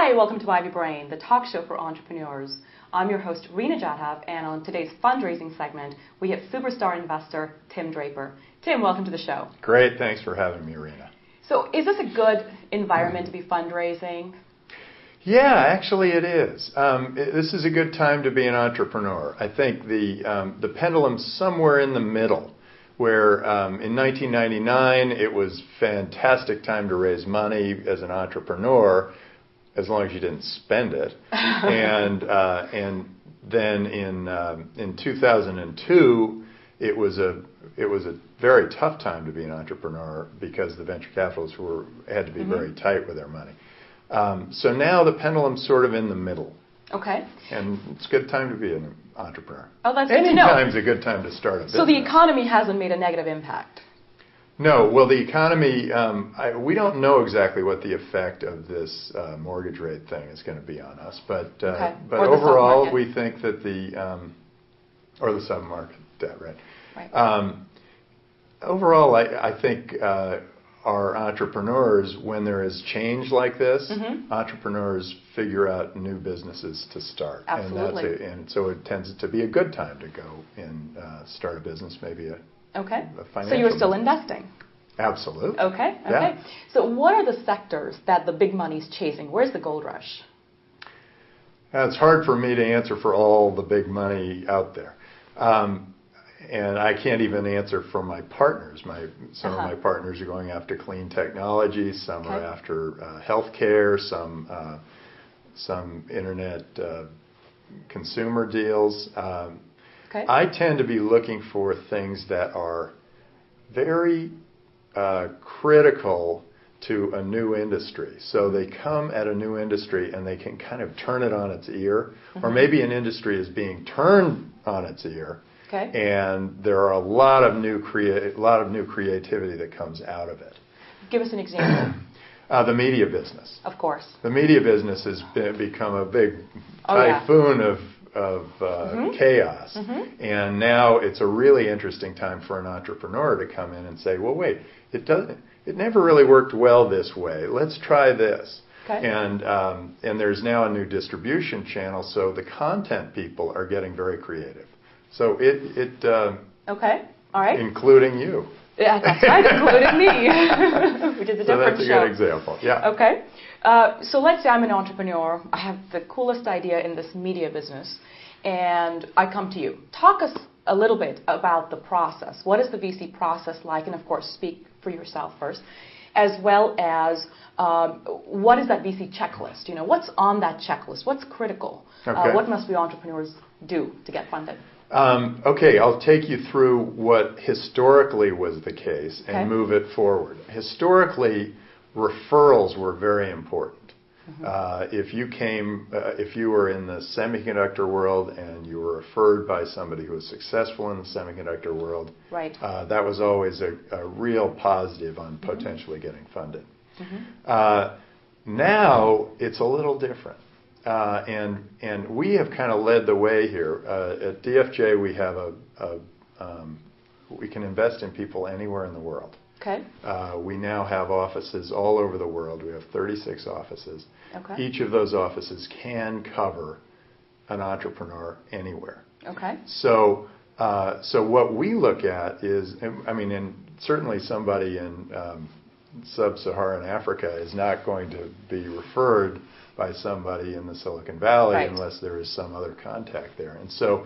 Hi, welcome to IvyBrain, the talk show for entrepreneurs. I'm your host, Reena Jadhav, and on today's fundraising segment, we have superstar investor Tim Draper. Tim, welcome to the show. Great, thanks for having me, Reena. So is this a good environment to be fundraising? Yeah, actually it is. This is a good time to be an entrepreneur. I think the pendulum's somewhere in the middle, where in 1999 it was fantastic time to raise money as an entrepreneur, as long as you didn't spend it. And then in 2002, it was a very tough time to be an entrepreneur because the venture capitalists had to be very tight with their money. So now the pendulum's sort of in the middle. Okay. And it's a good time to be an entrepreneur. Oh, that's good to know. Any time's a good time to start a business. So the economy hasn't made a negative impact? No. Well, the economy, we don't know exactly what the effect of this mortgage rate thing is going to be on us. But overall, we think that or the submarket debt, right? Right. Overall, I think our entrepreneurs, when there is change like this, entrepreneurs figure out new businesses to start. Absolutely. And so it tends to be a good time to go and start a business, maybe a financial. So you're still investing? Absolutely. Okay. Yeah. So what are the sectors that the big money's chasing? Where's the gold rush? It's hard for me to answer for all the big money out there. And I can't even answer for my partners. Some of my partners are going after clean technology. Some are after healthcare. Some internet consumer deals. I tend to be looking for things that are very critical to a new industry. So they come at a new industry and they can kind of turn it on its ear, or maybe an industry is being turned on its ear. And there are a lot of new creativity that comes out of it. Give us an example. The media business. Of course. The media business has become a big typhoon of chaos. And now it's a really interesting time for an entrepreneur to come in and say, well, wait, it never really worked well this way. Let's try this. And there's now a new distribution channel, so the content people are getting very creative. So okay, all right. Including you. Yeah, that's right, including me. Which is a different show. So that's a good example, yeah. Okay. So let's say I'm an entrepreneur. I have the coolest idea in this media business, and I come to you. Talk us a little bit about the process. What is the VC process like? And of course, speak for yourself first, as well as what is that VC checklist? You know, what's on that checklist? What's critical? What must we entrepreneurs do to get funded? Okay, I'll take you through what historically was the case and move it forward. Historically, referrals were very important. If you were in the semiconductor world and you were referred by somebody who was successful in the semiconductor world, that was always a real positive on potentially getting funded. Now it's a little different. And we have kind of led the way here. At DFJ, we have we can invest in people anywhere in the world. We now have offices all over the world. We have 36 offices. Each of those offices can cover an entrepreneur anywhere. So what we look at is, and certainly somebody in sub-Saharan Africa is not going to be referred by somebody in the Silicon Valley unless there is some other contact there. And so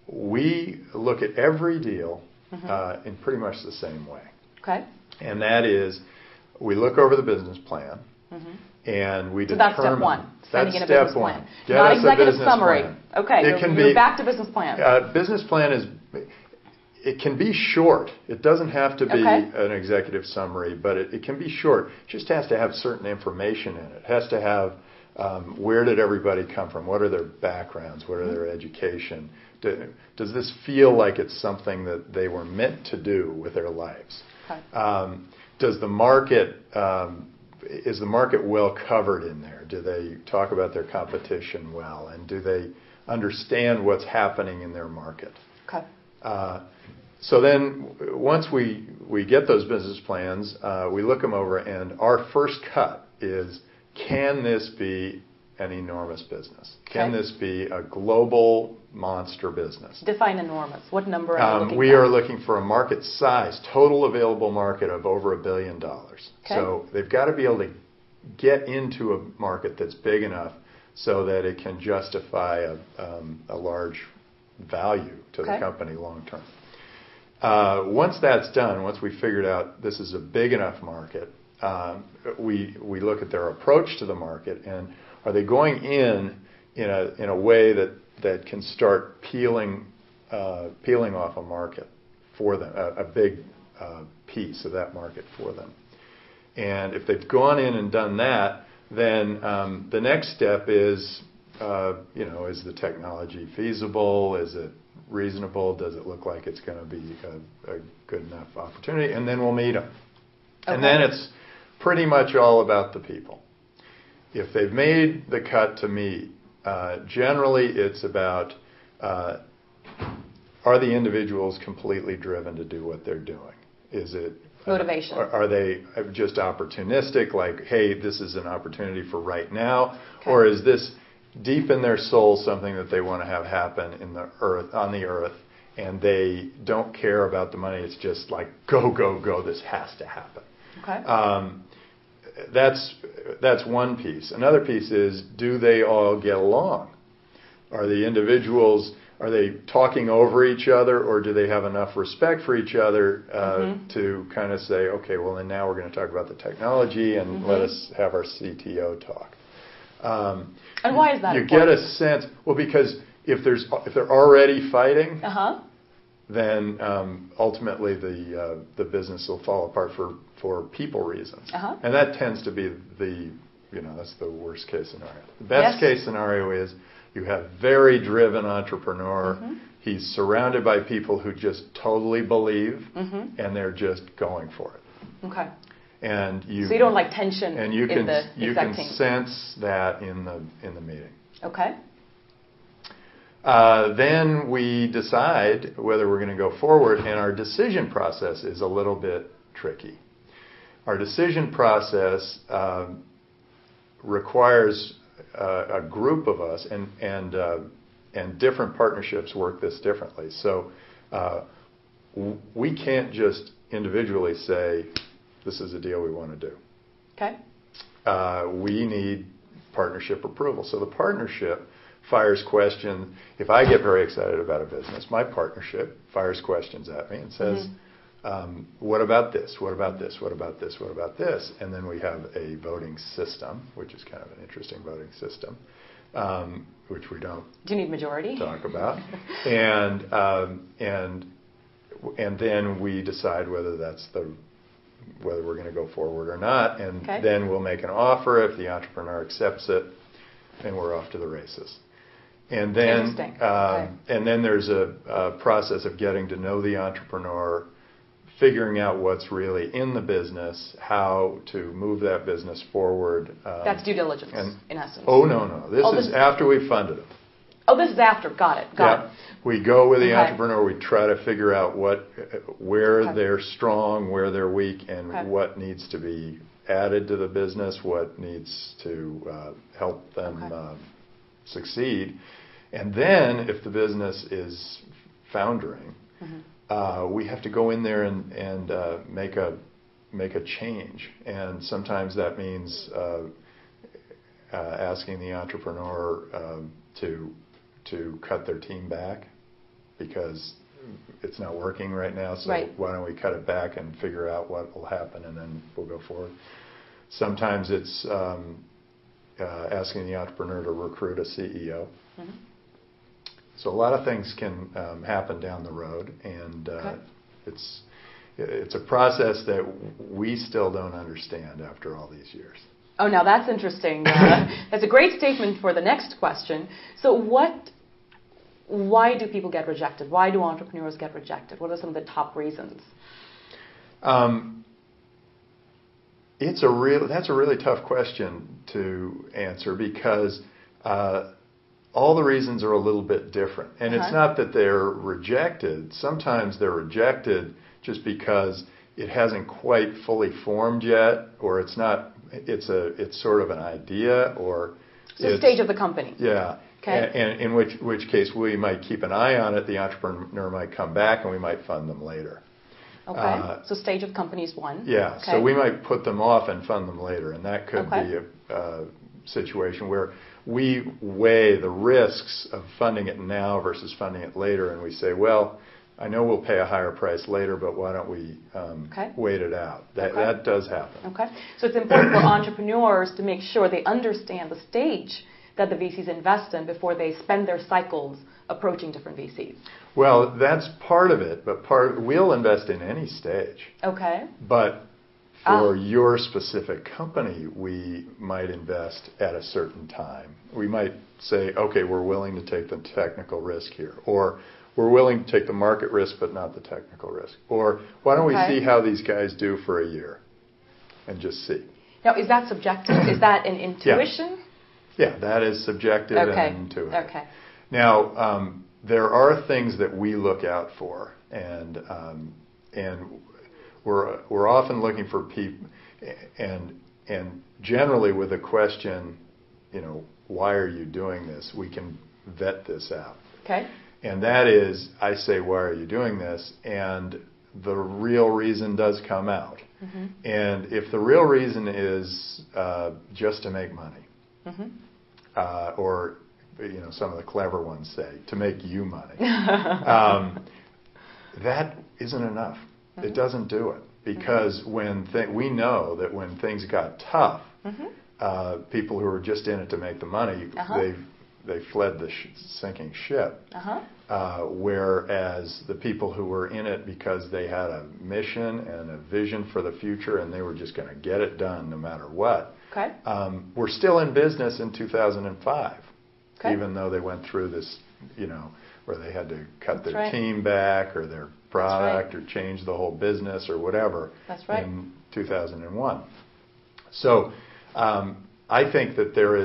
we look at every deal in pretty much the same way. And that is, we look over the business plan and we determine. So that's step one, sending in a step business plan. Get Not us executive a business summary. Plan. It can You're back to business plan. Business plan it can be short. It doesn't have to be an executive summary, but it can be short. It just has to have certain information in it. It has to have where did everybody come from? What are their backgrounds? What are their education? Does this feel like it's something that they were meant to do with their lives? Does the market is the market well covered in there? Do they talk about their competition well? And do they understand what's happening in their market? So then once we get those business plans, we look them over, and our first cut is can this be an enormous business? Can this be a global monster business? Define enormous. What number are you looking We at? are looking for a market size, total available market of over $1 billion. So they've got to be able to get into a market that's big enough so that it can justify a large value to the company long term. Once that's done, once we figured out this is a big enough market, we look at their approach to the market, and are they going in a way that can start peeling off a market for them, a big piece of that market for them. And if they've gone in and done that, then the next step is, is the technology feasible? Is it reasonable? Does it look like it's going to be a good enough opportunity? And then we'll meet them. And then it's pretty much all about the people. If they've made the cut to meet, generally it's about, are the individuals completely driven to do what they're doing? Is it motivation? Are they just opportunistic, like, hey, this is an opportunity for right now? Or is this deep in their soul something that they want to have happen on the earth, and they don't care about the money? It's just like, go, go, go, this has to happen. That's one piece. Another piece is, do they all get along? Are the individuals, are they talking over each other, or do they have enough respect for each other to kind of say, okay, well, then now we're going to talk about the technology, and let us have our CTO talk. And why is that you important? get a sense, well, because if they're already fighting, then ultimately the business will fall apart for people reasons. And that tends to be that's the worst case scenario. The best case scenario is you have very driven entrepreneur. He's surrounded by people who just totally believe, and they're just going for it. And so you don't like tension and you in the you can sense that in the meeting. Then we decide whether we're going to go forward, and our decision process is a little bit tricky. Our decision process requires a group of us, and different partnerships work this differently. So we can't just individually say, this is a deal we want to do. We need partnership approval. So the partnership fires questions. If I get very excited about a business, my partnership fires questions at me and says, what about this? What about this? What about this? What about this? And then we have a voting system, which is kind of an interesting voting system, which we don't. Do you need majority? Talk about. And then we decide whether we're going to go forward or not, and then we'll make an offer. If the entrepreneur accepts it, then we're off to the races. And then and then there's a process of getting to know the entrepreneur, figuring out what's really in the business, how to move that business forward. That's due diligence, in essence. Oh, no. This is after we've funded them. Oh, this is after. Got it. We go with the entrepreneur. We try to figure out where they're strong, where they're weak, and what needs to be added to the business, what needs to help them succeed. And then, if the business is foundering, we have to go in there and make a change. And sometimes that means asking the entrepreneur to cut their team back because it's not working right now, so why don't we cut it back and figure out what will happen, and then we'll go forward. Sometimes it's asking the entrepreneur to recruit a CEO. So a lot of things can happen down the road, and it's a process that we still don't understand after all these years. Oh, now that's interesting. That's a great statement for the next question. So why do people get rejected? Why do entrepreneurs get rejected? What are some of the top reasons? That's a really tough question to answer because all the reasons are a little bit different. And it's not that they're rejected. Sometimes they're rejected just because it hasn't quite fully formed yet, or it's not it's sort of an idea, or it's the stage of the company. Yeah. Okay. And in which case we might keep an eye on it. The entrepreneur might come back, and we might fund them later. Okay. So stage of company is one. Yeah. Okay. So we might put them off and fund them later, and that could be a situation where we weigh the risks of funding it now versus funding it later, and we say, well, I know we'll pay a higher price later, but why don't we wait it out? That does happen. Okay. So it's important for entrepreneurs to make sure they understand the stage that the VCs invest in before they spend their cycles approaching different VCs. Well, that's part of it, but we'll invest in any stage. Okay. But for your specific company, we might invest at a certain time. We might say, okay, we're willing to take the technical risk here, or we're willing to take the market risk but not the technical risk. Or why don't we see how these guys do for a year and just see. Now, is that subjective? Is that an intuition? Yeah, that is subjective and intuitive. Okay. Now, there are things that we look out for, and we're often looking for people, and generally with a question, why are you doing this? We can vet this out. Okay. And that is, I say, why are you doing this? And the real reason does come out. Mm-hmm. And if the real reason is just to make money, or some of the clever ones say to make you money, that isn't enough. Mm-hmm. It doesn't do it, because when we know that when things got tough, people who were just in it to make the money, they fled the sinking ship. Whereas the people who were in it because they had a mission and a vision for the future, and they were just going to get it done no matter what, were still in business in 2005, even though they went through this, where they had to cut their team back or their product or change the whole business or whatever in 2001. So I think that there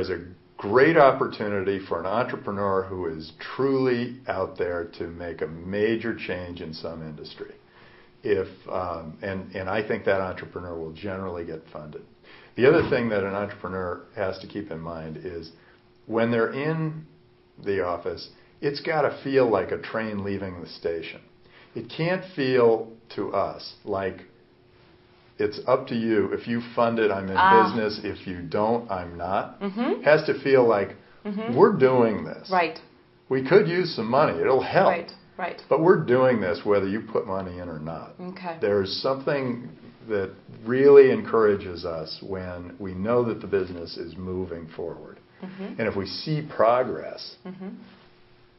is a great opportunity for an entrepreneur who is truly out there to make a major change in some industry. And I think that entrepreneur will generally get funded. The other thing that an entrepreneur has to keep in mind is when they're in the office, it's got to feel like a train leaving the station. It can't feel to us like it's up to you. If you fund it, I'm in business. If you don't, I'm not. It has to feel like we're doing this. Right. We could use some money. It'll help. Right. But we're doing this whether you put money in or not. Okay. There's something that really encourages us when we know that the business is moving forward. And if we see progress,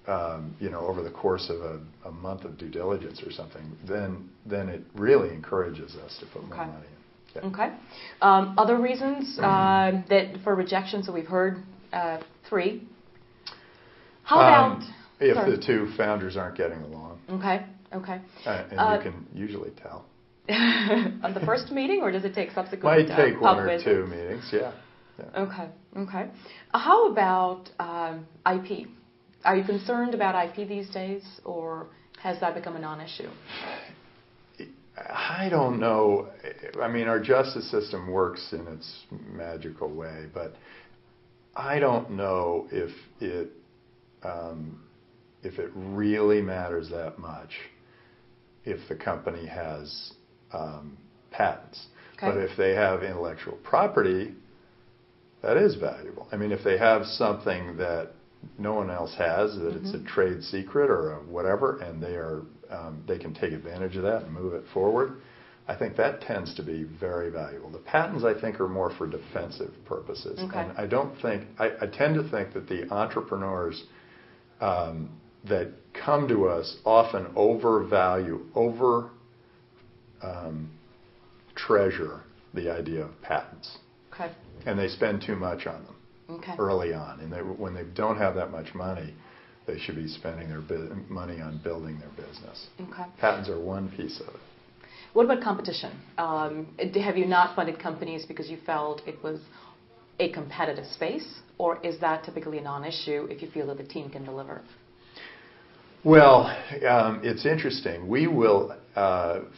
over the course of a month of due diligence or something, then it really encourages us to put more money in. Yeah. Okay. Other reasons that for rejection, so we've heard 3. How about... If the two founders aren't getting along. Okay. And you can usually tell. On the first meeting, or does it take subsequent? Might take one or two meetings, yeah. Okay. How about IP? Are you concerned about IP these days, or has that become a non-issue? I don't know. I mean, our justice system works in its magical way, but I don't know if it really matters that much if the company has patents. But if they have intellectual property, that is valuable. I mean, if they have something that no one else has, that it's a trade secret or whatever, and they can take advantage of that and move it forward, I think that tends to be very valuable. The patents, I think, are more for defensive purposes. And I tend to think that the entrepreneurs that come to us often treasure the idea of patents. And they spend too much on them early on. And when they don't have that much money, they should be spending their money on building their business. Patents are one piece of it. What about competition? Have you not funded companies because you felt it was a competitive space, or is that typically a non-issue if you feel that the team can deliver? Well, it's interesting. We will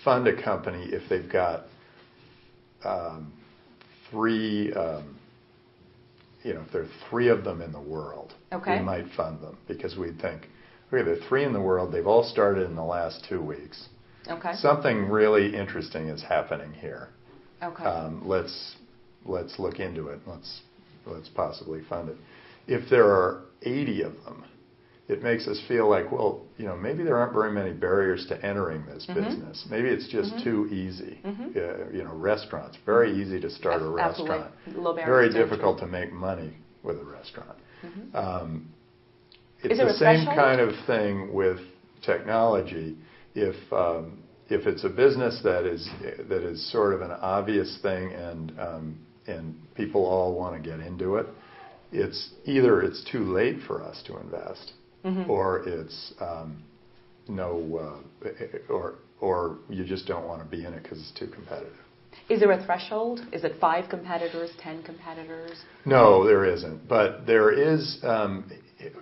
fund a company if they've got three, if there are three of them in the world. Okay. We might fund them because we'd think, okay, there are three in the world. They've all started in the last 2 weeks. Okay. Something really interesting is happening here. Okay. Let's look into it. Let's possibly fund it. If there are 80 of them, it makes us feel like, well, maybe there aren't very many barriers to entering this business. Maybe it's just too easy. Restaurants, very easy to start a restaurant. Low barriers very to difficult entry. to make money with a restaurant. Is It's there the a same threshold? kind of thing with technology. If it's a business that is sort of an obvious thing and people all want to get into it, it's either it's too late for us to invest, or it's or you just don't want to be in it because it's too competitive. Is there a threshold? Is it 5 competitors, 10 competitors? No, there isn't. But there is.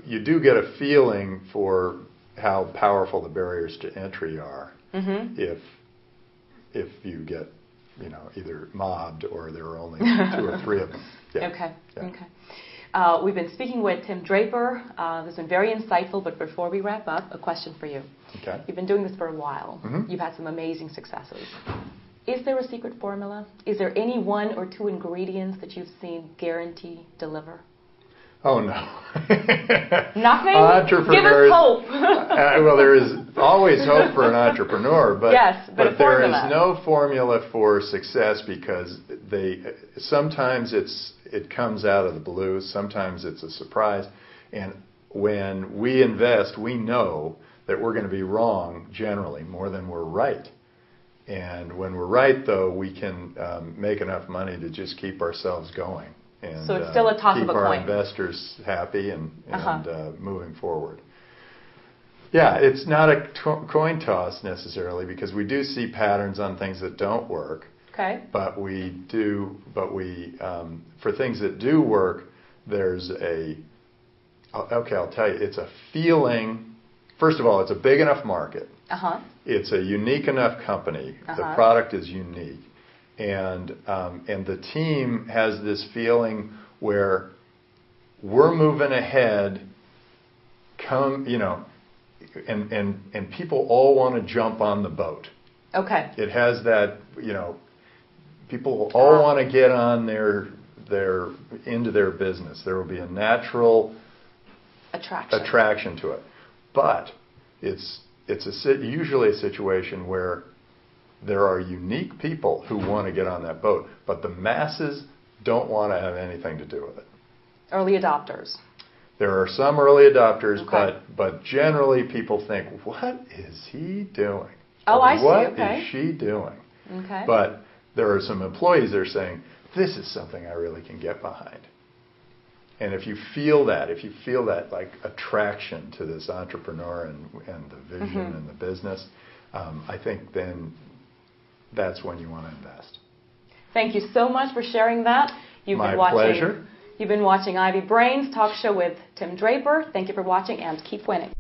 You do get a feeling for how powerful the barriers to entry are if you get either mobbed or there are only 2 or 3 of them. Yeah. Okay. Yeah. Okay. We've been speaking with Tim Draper. This has been very insightful, but before we wrap up, a question for you. Okay. You've been doing this for a while. You've had some amazing successes. Is there a secret formula? Is there any 1 or 2 ingredients that you've seen guarantee deliver? Oh, no. Nothing? Entrepreneurs, give us hope. Well, there is always hope for an entrepreneur, but, yes, but there is no formula for success because sometimes it comes out of the blue, sometimes it's a surprise, and when we invest, we know that we're going to be wrong generally more than we're right. And when we're right, though, we can make enough money to just keep ourselves going. And, so it's still a toss of a coin. Keep our investors happy and moving forward. Yeah, it's not a coin toss necessarily because we do see patterns on things that don't work. Okay. But for things that do work, there's I'll tell you, it's a feeling. First of all, it's a big enough market. It's a unique enough company. The product is unique. And the team has this feeling where we're moving ahead, and people all want to jump on the boat. Okay. It has that, people all want to get on into their business. There will be a natural attraction to it. But it's usually a situation where there are unique people who want to get on that boat, but the masses don't want to have anything to do with it. Early adopters. There are some early adopters, but generally people think, what is he doing? Oh, I see. What is she doing? Okay. But there are some employees that are saying, this is something I really can get behind. And if you feel that like attraction to this entrepreneur and the vision and the business, I think then that's when you want to invest. Thank you so much for sharing that. My pleasure. You've been watching IvyBrain's talk show with Tim Draper. Thank you for watching and keep winning.